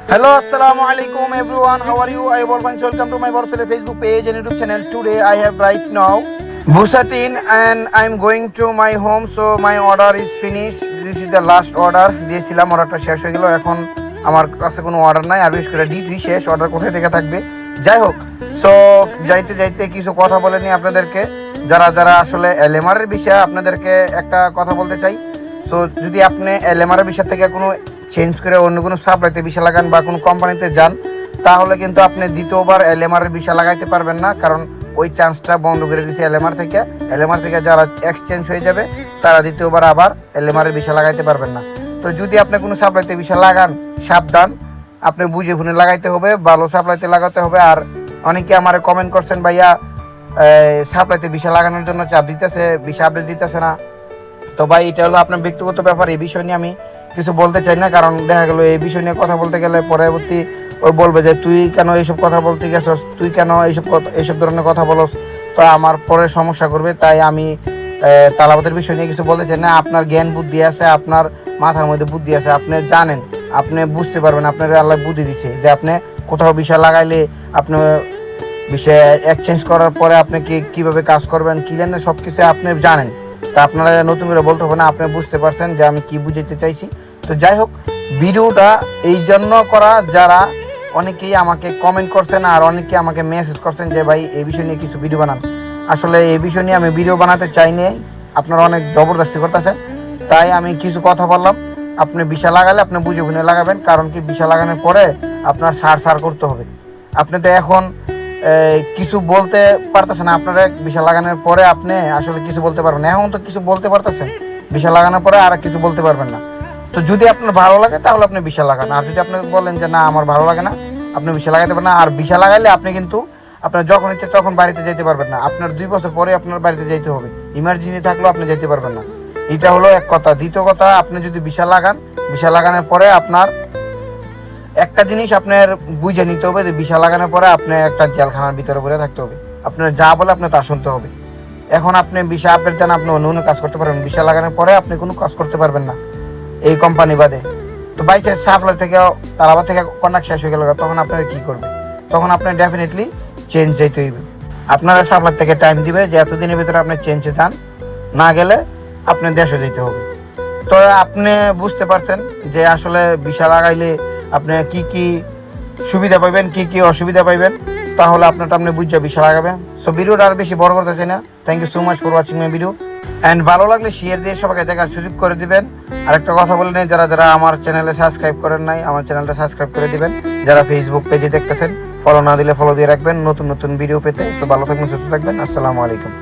Hello, assalamu alaikum everyone. How are you? I am Volkan. Welcome to my Borsele Facebook page and YouTube channel. Today I have right now Busatin and I am going to my home. So my order is finished. This is the last order. দিয়েছিলাম অর্ডারটা শেষ হয়ে গেল। এখন আমার কাছে কোনো order নাই, আর বিশেষ করে ডিউটি শেষ, অর্ডার কোথায় থেকে থাকবে। যাই হোক, সো যাইতে যাইতে কিছু কথা বলে নিই আপনাদেরকে। যারা আসলে এলএমআর এর বিষয়ে আপনাদেরকে একটা কথা বলতে চাই। সো যদি আপনি এলএমআর এর বিষয় থেকে কোনো চেঞ্জ করে অন্য কোনো সাপ্লাইতে ভিসা লাগান বা কোনো কোম্পানিতে যান, তাহলে কিন্তু আপনি দ্বিতীয়বার এলএমআর এর ভিসা লাগাইতে পারবেন না, কারণ ওই চান্সটা বন্ধ করে দিয়েছে এলএমআর থেকে যারা এক্সচেঞ্জ হয়ে যাবে তারা দ্বিতীয়বার আবার এলএমআর এর ভিসা লাগাইতে পারবেন না। তো যদি আপনি কোনো সাপ্লাইতে ভিসা লাগান, সাবধান, আপনি বুঝে শুনে লাগাইতে হবে, ভালো সাপ্লাইতে লাগাতে হবে। আর অনেকে আমার কমেন্ট করছেন, ভাইয়া সাপ্লাইতে ভিসা লাগানোর জন্য চাপ দিতেছে, ভিসা আপডেট দিতেছে না। তো ভাই, এটা হলো আপনার ব্যক্তিগত ব্যাপার, এই বিষয় নিয়ে আমি কিছু বলতে চাই না। কারণ দেখা গেল এই বিষয় নিয়ে কথা বলতে গেলে পরবর্তী ওই বলবে যে তুই কেন এইসব কথা বলতে গেছস, তুই কেন এইসব ধরনের কথা বলস, তো আমার পরে সমস্যা করবে। তাই আমি তালাবাতের বিষয় নিয়ে কিছু বলতে চাই না। আপনার জ্ঞান বুদ্ধি আছে, আপনার মাথার মধ্যে বুদ্ধি আছে, আপনি জানেন, আপনি বুঝতে পারবেন, আপনার আল্লাহ বুদ্ধি দিচ্ছে যে আপনি কোথাও বিষয় লাগাইলে আপনি বিষয় এক্সচেঞ্জ করার পরে আপনি কীভাবে কাজ করবেন, কি জানেন, সব কিছু আপনি জানেন। তা আপনারা নতুন করে বলতে হবে না, আপনি বুঝতে পারছেন যে আমি কি বুঝাইতে চাইছি। তো যাই হোক, ভিডিওটা এই জন্য করা, যারা অনেকেই আমাকে কমেন্ট করছেন আর অনেকে আমাকে মেসেজ করছেন যে ভাই এই বিষয় নিয়ে কিছু ভিডিও বানান। আসলে এই বিষয় নিয়ে আমি ভিডিও বানাতে চাইনি, আপনারা অনেক জবরদস্তি করতেছেন, তাই আমি কিছু কথা বললাম। আপনি ভিসা লাগালে আপনি বুঝে বুঝে লাগাবেন, কারণ কি ভিসা লাগানোর পরে আপনার সার করতে হবে। আপনি তো এখন কিছু বলতে পারতেছেন, আপনারা ভিসা লাগানোর পরে আপনি আসলে কিছু বলতে পারবেন না। এখন তো কিছু বলতে পারতেছেন, ভিসা লাগানোর পরে আর কিছু বলতে পারবেন না। তো যদি আপনার ভালো লাগে তাহলে আপনি ভিসা লাগান, আর যদি আপনি বলেন যে না আমার ভালো লাগে না, আপনি ভিসা লাগাতে পারেন না। আর ভিসা লাগাইলে আপনি কিন্তু আপনার যখন ইচ্ছে তখন বাড়িতে যেতে পারবেন না, আপনার 2 বছর পরে আপনার বাড়িতে যেতে হবে। ইমার্জেন্সি থাকলেও আপনি যেতে পারবেন না। এটা হলো এক কথা। দ্বিতীয় কথা, আপনি যদি ভিসা লাগান, ভিসা লাগানোর পরে আপনার একটা জিনিস আপনার বুঝে নিতে হবে যে ভিসা লাগানোর পরে আপনি একটা জেলখানার ভিতরে পড়ে থাকতে হবে। আপনার যা বলে আপনি তা শুনতে হবে। এখন আপনি ভিসা আপডেট দেন, আপনি অন্য কাজ করতে পারবেন, ভিসা লাগানোর পরে আপনি কোনো কাজ করতে পারবেন না এই কোম্পানি বাদে। তো বাইসে সাপ্লাই থেকে তালাবাদ থেকে কন্ট্যাক্ট শেষ হয়ে গেল, তখন আপনারা কী করবে? তখন আপনার ডেফিনেটলি চেঞ্জ যেতে হইবে। আপনারা সাপ্লাই থেকে টাইম দিবে যে এতদিনের ভিতরে আপনি চেঞ্জে যান, না গেলে আপনি দেশে যেতে হবে। তো আপনি বুঝতে পারছেন যে আসলে ভিসা লাগাইলে আপনি কি সুবিধা পাইবেন, কি অসুবিধা পাইবেন, তাহলে আপনারটা আপনি বুঝে ভিসা লাগাবেন। সো ভিডিওটা আর বেশি বড় করতে চাই না। Thank you so much for watching my video and ভালো লাগলে শেয়ার দিয়ে সবাইকে দেখার সুযোগ করে দিবেন। আরেকটা কথা বলে নেই, যারা আমার চ্যানেলে সাবস্ক্রাইব করেন নাই, আমার চ্যানেলটা সাবস্ক্রাইব করে দিবেন। যারা ফেসবুক পেজে দেখতেছেন, ফলো না দিলে ফলো দিয়ে রাখবেন নতুন ভিডিও পেতে। সো ভালো থাকবেন, সুস্থ থাকবেন। আসসালামু আলাইকুম।